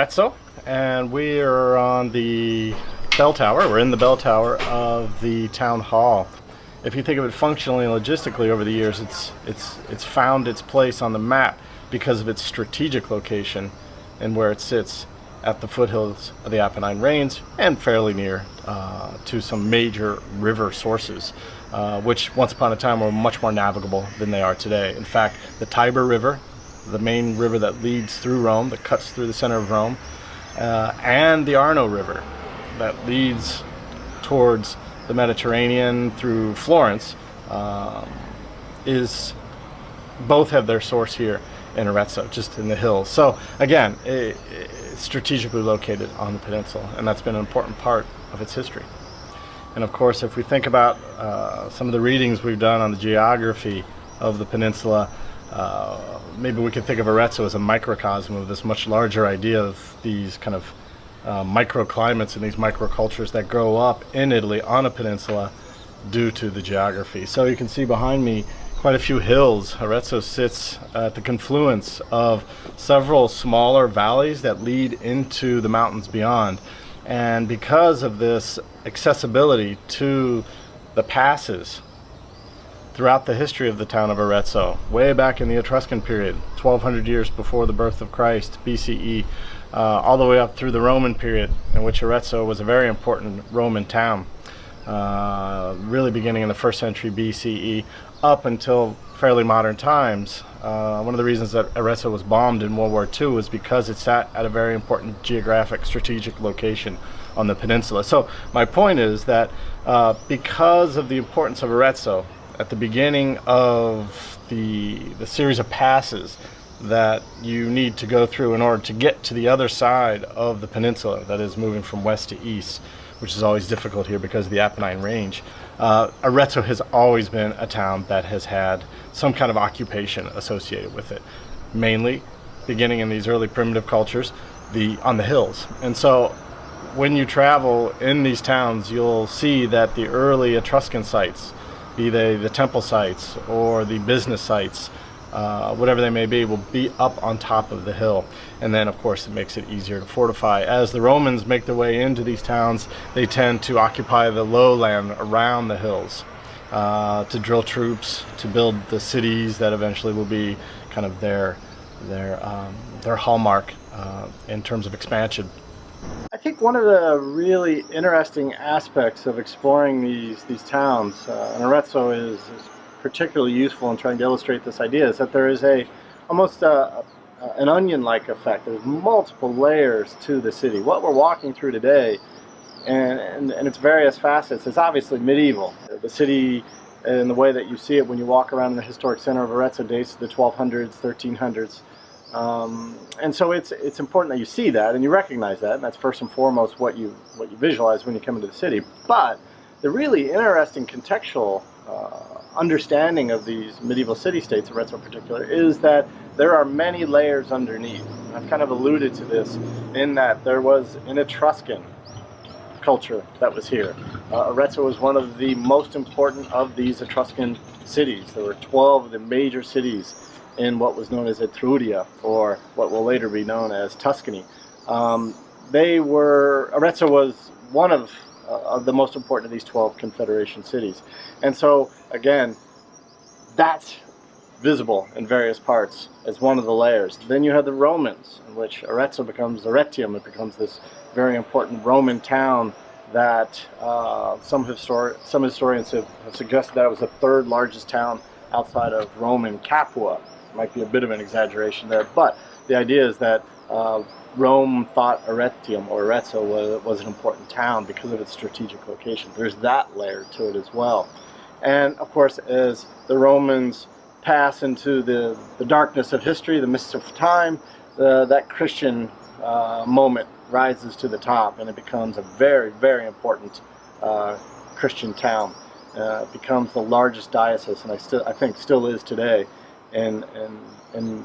Arezzo, and we are on the bell tower. We're in the bell tower of the town hall. If you think of it functionally and logistically over the years, it's found its place on the map because of its strategic location and where it sits at the foothills of the Apennine Range and fairly near to some major river sources, which once upon a time were much more navigable than they are today. In fact, the Tiber River, the main river that leads through Rome, that cuts through the center of Rome, and the Arno River that leads towards the Mediterranean through Florence, both have their source here in Arezzo, just in the hills. So again, it's strategically located on the peninsula, and that's been an important part of its history. And of course, if we think about some of the readings we've done on the geography of the peninsula, maybe we could think of Arezzo as a microcosm of this much larger idea of these kind of microclimates and these microcultures that grow up in Italy on a peninsula due to the geography. So you can see behind me quite a few hills. Arezzo sits at the confluence of several smaller valleys that lead into the mountains beyond. And because of this accessibility to the passes throughout the history of the town of Arezzo, way back in the Etruscan period, 1200 years before the birth of Christ, BCE, all the way up through the Roman period, in which Arezzo was a very important Roman town, really beginning in the 1st century BCE up until fairly modern times. One of the reasons that Arezzo was bombed in World War II was because it sat at a very important geographic, strategic location on the peninsula. So my point is that because of the importance of Arezzo, at the beginning of the series of passes that you need to go through in order to get to the other side of the peninsula, that is moving from west to east, which is always difficult here because of the Apennine Range, Arezzo has always been a town that has had some kind of occupation associated with it, mainly beginning in these early primitive cultures on the hills. And so when you travel in these towns, you'll see that the early Etruscan sites, be they the temple sites or the business sites, whatever they may be, will be up on top of the hill. And then of course it makes it easier to fortify. As the Romans make their way into these towns, they tend to occupy the lowland around the hills to drill troops, to build the cities that eventually will be kind of their hallmark in terms of expansion. I think one of the really interesting aspects of exploring these towns, and Arezzo is particularly useful in trying to illustrate this idea, is that there is almost an onion-like effect. There's multiple layers to the city. What we're walking through today, and its various facets, is obviously medieval. The city, in the way that you see it when you walk around in the historic center of Arezzo, dates to the 1200s, 1300s. And so it's important that you see that and you recognize that, and that's first and foremost what you visualize when you come into the city. But the really interesting contextual understanding of these medieval city-states, Arezzo in particular, is that there are many layers underneath. I've kind of alluded to this in that there was an Etruscan culture that was here. Arezzo was one of the most important of these Etruscan cities. There were 12 of the major cities in what was known as Etruria, or what will later be known as Tuscany. Arezzo was one of the most important of these 12 Confederation cities. And so, again, that's visible in various parts as one of the layers. Then you have the Romans, in which Arezzo becomes Arretium. It becomes this very important Roman town that some historians have suggested that it was the 3rd largest town outside of Rome and Capua. Might be a bit of an exaggeration there, but the idea is that Rome thought Arretium, or Arezzo, was an important town because of its strategic location. There's that layer to it as well. And of course, as the Romans pass into the darkness of history, the mists of time, that Christian moment rises to the top, and it becomes a very, very important Christian town. It becomes the largest diocese, and I think still is today, in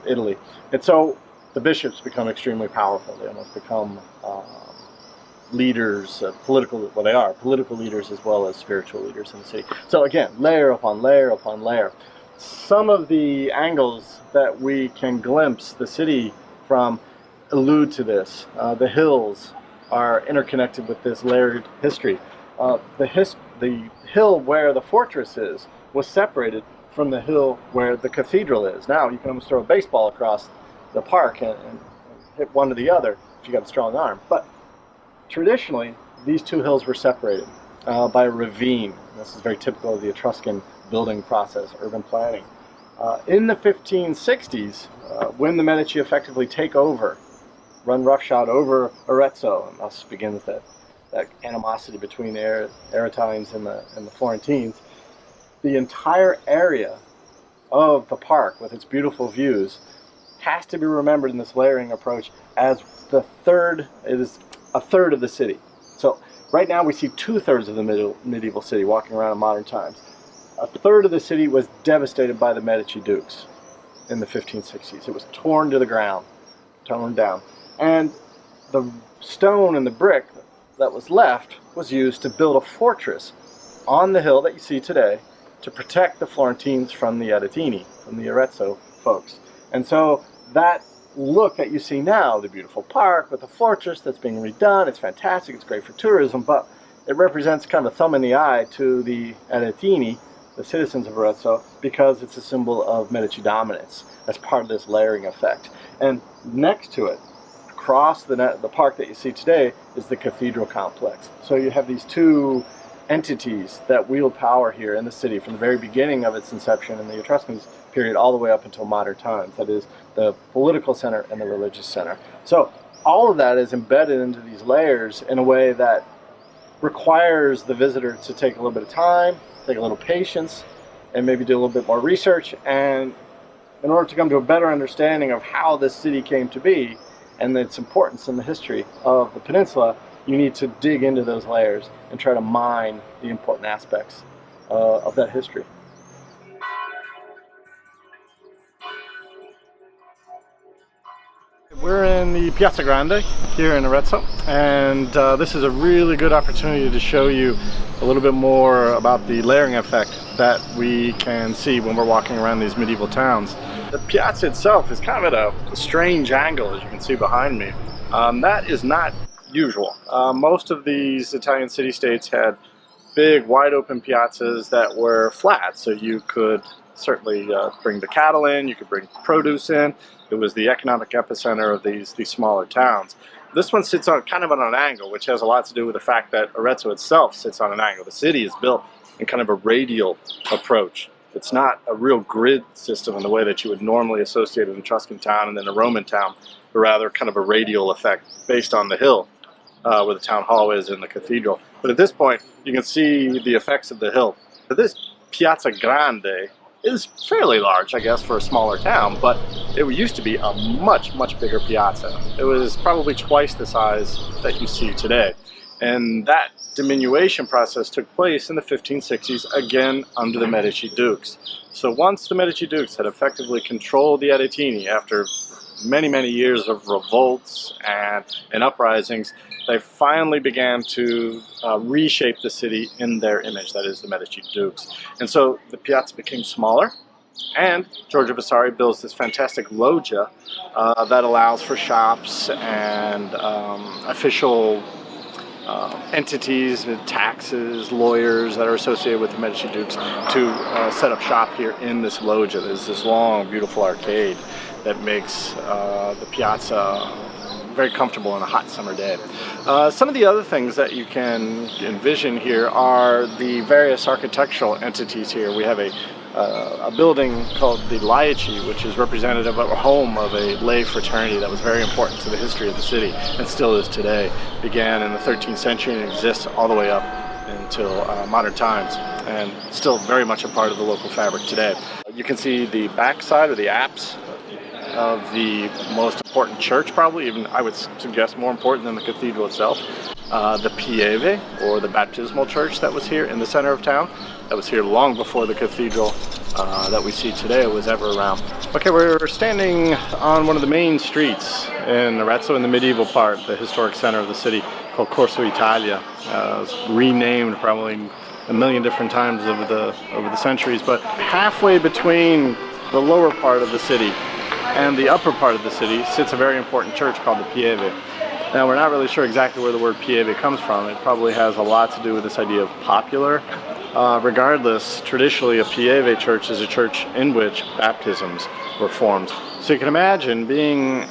Italy. And so the bishops become extremely powerful. They almost become leaders, political leaders as well as spiritual leaders in the city. So again, layer upon layer upon layer. Some of the angles that we can glimpse the city from allude to this. The hills are interconnected with this layered history. The hill where the fortress is was separated from the hill where the cathedral is. Now you can almost throw a baseball across the park and hit one or the other if you got a strong arm. But traditionally, these two hills were separated by a ravine. This is very typical of the Etruscan building process, urban planning. In the 1560s, when the Medici effectively take over, run roughshod over Arezzo, and thus begins that animosity between the Aretines and the Florentines, the entire area of the park with its beautiful views has to be remembered in this layering approach as it is a third of the city. So right now we see 2/3 of the medieval city walking around in modern times. A third of the city was devastated by the Medici dukes in the 1560s. It was torn to the ground, torn down. And the stone and the brick that was left was used to build a fortress on the hill that you see today to protect the Florentines from the Aretini, from the Arezzo folks. And so that look that you see now, the beautiful park with the fortress that's being redone, it's fantastic, it's great for tourism, but it represents kind of a thumb in the eye to the Aretini, the citizens of Arezzo, because it's a symbol of Medici dominance as part of this layering effect. And next to it, across the park that you see today, is the cathedral complex. So you have these two entities that wield power here in the city from the very beginning of its inception in the Etruscan period all the way up until modern times. That is the political center and the religious center. So all of that is embedded into these layers in a way that requires the visitor to take a little bit of time, take a little patience, and maybe do a little bit more research, and in order to come to a better understanding of how this city came to be and its importance in the history of the peninsula, you need to dig into those layers and try to mine the important aspects of that history. We're in the Piazza Grande here in Arezzo, and this is a really good opportunity to show you a little bit more about the layering effect that we can see when we're walking around these medieval towns. The piazza itself is kind of at a strange angle, as you can see behind me. That is not usual. Most of these Italian city-states had big, wide open piazzas that were flat, so you could certainly bring the cattle in, you could bring produce in. It was the economic epicenter of these smaller towns. This one sits on kind of on an angle, which has a lot to do with the fact that Arezzo itself sits on an angle. The city is built in kind of a radial approach. It's not a real grid system in the way that you would normally associate an Etruscan town and then a Roman town, but rather kind of a radial effect based on the hill where the town hall is in the cathedral. But at this point, you can see the effects of the hill. This Piazza Grande is fairly large, I guess, for a smaller town, but it used to be a much, much bigger piazza. It was probably twice the size that you see today. And that diminution process took place in the 1560s, again under the Medici dukes. So once the Medici dukes had effectively controlled the Aretini after many, many years of revolts and uprisings, they finally began to reshape the city in their image, that is the Medici dukes. And so the piazza became smaller, and Giorgio Vasari builds this fantastic loggia that allows for shops and official entities, taxes, lawyers that are associated with the Medici dukes to set up shop here in this loggia. There's this long, beautiful arcade that makes the piazza very comfortable on a hot summer day. Some of the other things that you can envision here are the various architectural entities here. We have a building called the Laici, which is representative of a home of a lay fraternity that was very important to the history of the city and still is today. Began in the 13th century and exists all the way up until modern times, and still very much a part of the local fabric today. You can see the backside or the apse of the most important church, probably even I would suggest more important than the cathedral itself. The Pieve, or the baptismal church that was here in the center of town, that was here long before the cathedral that we see today was ever around. Okay, we're standing on one of the main streets in Arezzo, in the medieval part, the historic center of the city, called Corso Italia. It's renamed probably a million different times over the centuries, but halfway between the lower part of the city and the upper part of the city sits a very important church called the Pieve. Now, we're not really sure exactly where the word Pieve comes from. It probably has a lot to do with this idea of popular. Regardless, traditionally a Pieve church is a church in which baptisms were formed. So you can imagine being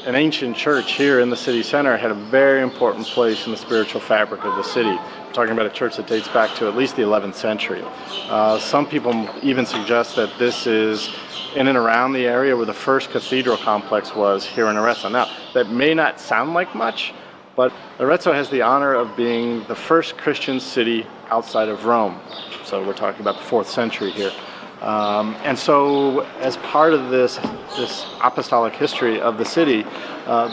an ancient church here in the city center had a very important place in the spiritual fabric of the city. We're talking about a church that dates back to at least the 11th century. Some people even suggest that this is in and around the area where the first cathedral complex was here in Arezzo. Now, that may not sound like much, but Arezzo has the honor of being the first Christian city outside of Rome. So we're talking about the 4th century here. And so as part of this apostolic history of the city,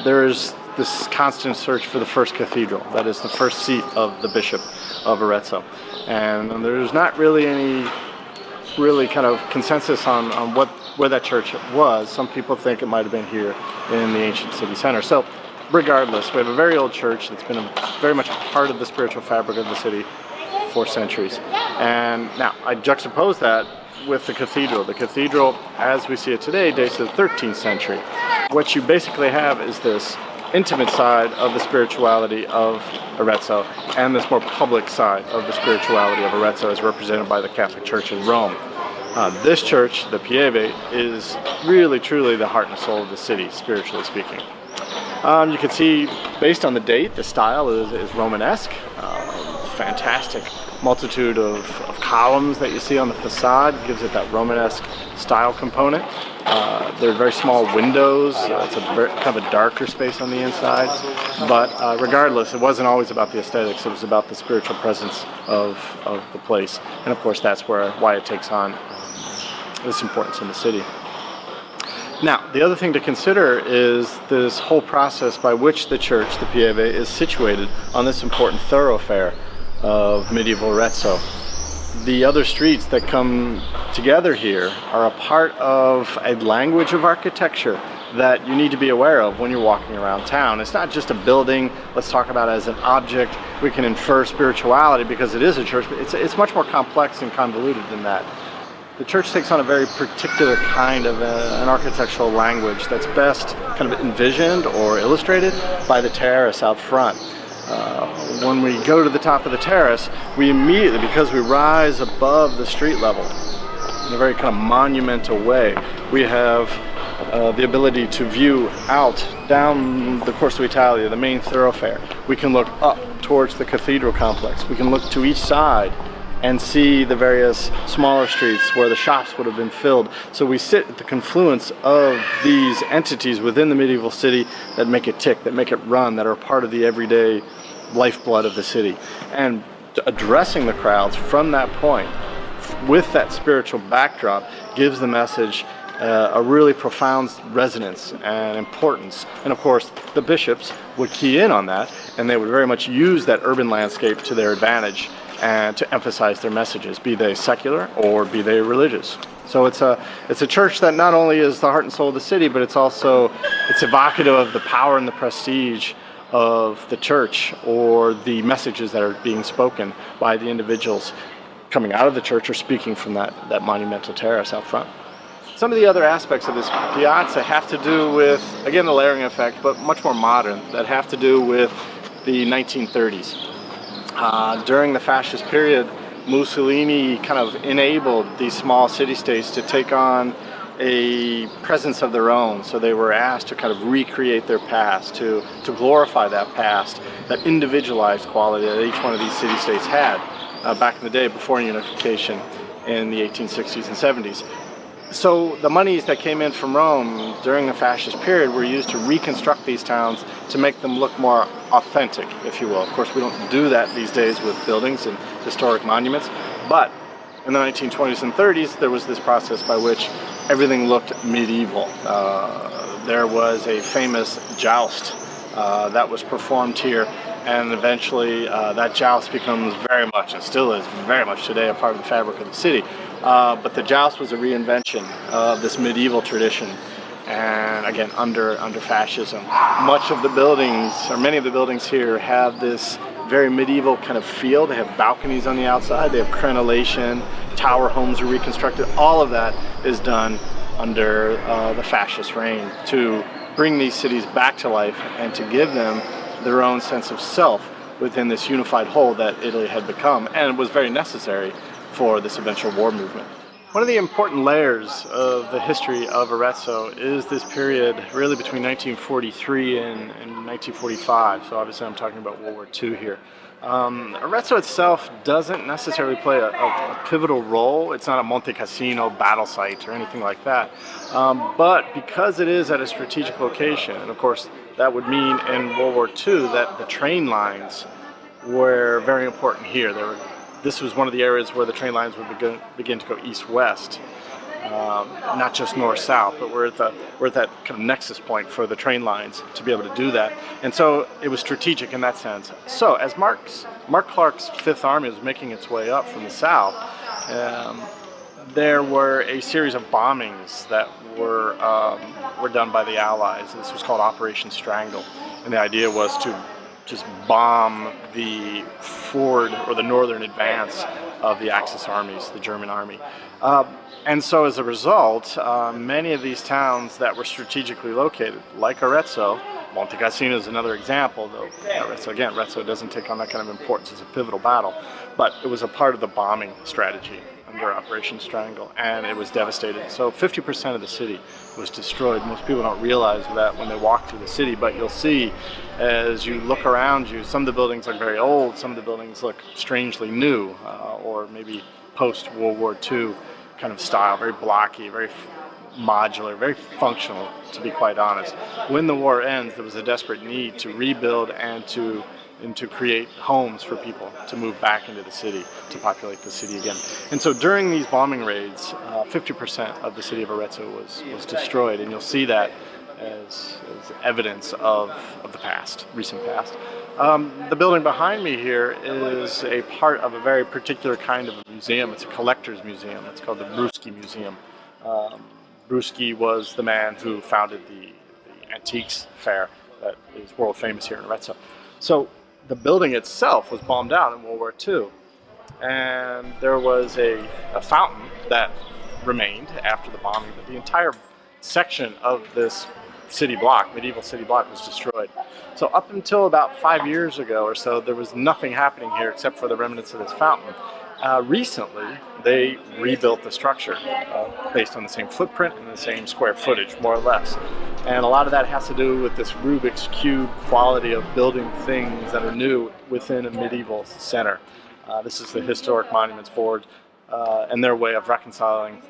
there's this constant search for the first cathedral. That is the first seat of the bishop of Arezzo. And there's not really any kind of consensus on where that church was. Some people think it might have been here in the ancient city center. So regardless, we have a very old church that's been very much a part of the spiritual fabric of the city for centuries. And now I juxtapose that with the cathedral. The cathedral, as we see it today, dates to the 13th century. What you basically have is this intimate side of the spirituality of Arezzo and this more public side of the spirituality of Arezzo as represented by the Catholic Church in Rome. This church, the Pieve, is really truly the heart and soul of the city, spiritually speaking. You can see, based on the date, the style is Romanesque. Fantastic multitude of columns that you see on the facade gives it that Romanesque style component. There are very small windows. It's a kind of a darker space on the inside. But regardless, it wasn't always about the aesthetics. It was about the spiritual presence of the place. And of course, that's why it takes on this importance in the city. Now, the other thing to consider is this whole process by which the church, the Pieve, is situated on this important thoroughfare of medieval Arezzo. The other streets that come together here are a part of a language of architecture that you need to be aware of when you're walking around town. It's not just a building, let's talk about it as an object. We can infer spirituality because it is a church, but it's much more complex and convoluted than that. The church takes on a very particular kind of an architectural language that's best kind of envisioned or illustrated by the terrace out front. When we go to the top of the terrace, we immediately, because we rise above the street level in a very kind of monumental way, we have the ability to view out down the Corso Italia, the main thoroughfare. We can look up towards the cathedral complex. We can look to each side and see the various smaller streets where the shops would have been filled. So we sit at the confluence of these entities within the medieval city that make it tick, that make it run, that are part of the everyday lifeblood of the city. And addressing the crowds from that point, with that spiritual backdrop, gives the message a really profound resonance and importance. And of course, the bishops would key in on that, and they would very much use that urban landscape to their advantage and to emphasize their messages, be they secular or be they religious. So it's a church that not only is the heart and soul of the city, but it's evocative of the power and the prestige of the church or the messages that are being spoken by the individuals coming out of the church or speaking from that monumental terrace out front. Some of the other aspects of this piazza have to do with, again, the layering effect, but much more modern, that have to do with the 1930s. During the fascist period, Mussolini kind of enabled these small city-states to take on a presence of their own. So they were asked to kind of recreate their past, to glorify that past, that individualized quality that each one of these city-states had back in the day before unification in the 1860s and 70s. So the monies that came in from Rome during the fascist period were used to reconstruct these towns to make them look more authentic, if you will. Of course, we don't do that these days with buildings and historic monuments, but in the 1920s and 30s, there was this process by which everything looked medieval. There was a famous joust that was performed here, and eventually that joust becomes very much, and still is very much today, a part of the fabric of the city. But the joust was a reinvention of this medieval tradition, and again, under fascism. Much of the buildings, or many of the buildings here, have this very medieval kind of feel. They have balconies on the outside, they have crenellation, tower homes are reconstructed. All of that is done under the fascist reign to bring these cities back to life and to give them their own sense of self within this unified whole that Italy had become, and it was very necessary for this eventual war movement. One of the important layers of the history of Arezzo is this period really between 1943 and 1945, so obviously I'm talking about World War II here. Arezzo itself doesn't necessarily play a pivotal role. It's not a Monte Cassino battle site or anything like that. But because it is at a strategic location, and of course that would mean in World War II that the train lines were very important here. This was one of the areas where the train lines would begin to go east-west. Not just north-south, but we're at that kind of nexus point for the train lines to be able to do that. And so it was strategic in that sense. So as Mark Clark's Fifth Army was making its way up from the south, there were a series of bombings that were done by the Allies. This was called Operation Strangle. And the idea was to just bomb the forward or the northern advance of the Axis armies, the German army. And so as a result, many of these towns that were strategically located, like Arezzo, Monte Cassino is another example, though Arezzo doesn't take on that kind of importance as a pivotal battle, but it was a part of the bombing strategy under Operation Strangle, and it was devastated. So 50% of the city was destroyed. Most people don't realize that when they walk through the city, but you'll see as you look around you, some of the buildings look very old, some of the buildings look strangely new, or maybe post-World War II kind of style, very blocky, very modular, very functional, to be quite honest. When the war ends, there was a desperate need to rebuild and to create homes for people to move back into the city, to populate the city again. And so during these bombing raids, 50% of the city of Arezzo was destroyed, and you'll see that as evidence of the past, recent past. The building behind me here is a part of a very particular kind of museum. It's a collector's museum. It's called the Bruschi Museum. Bruschi was the man who founded the antiques fair that is world famous here in Arezzo. So the building itself was bombed out in World War II, and there was a fountain that remained after the bombing, but the entire section of this city block, medieval city block, was destroyed. So up until about 5 years ago or so, there was nothing happening here except for the remnants of this fountain. Recently, they rebuilt the structure based on the same footprint and the same square footage, more or less. And a lot of that has to do with this Rubik's Cube quality of building things that are new within a medieval center. This is the Historic Monuments Board and their way of reconciling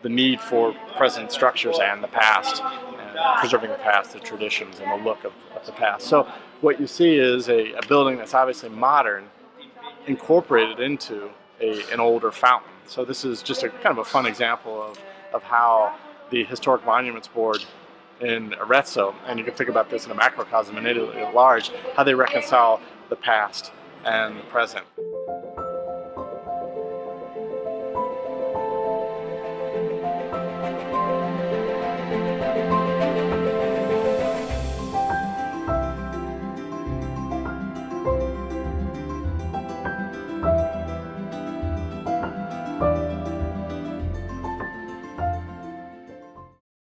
the need for present structures and the past, and preserving the past, the traditions, and the look of the past. So what you see is a building that's obviously modern, incorporated into an older fountain. So this is just a kind of a fun example of how the Historic Monuments Board in Arezzo, and you can think about this in a macrocosm in Italy at large, how they reconcile the past and the present.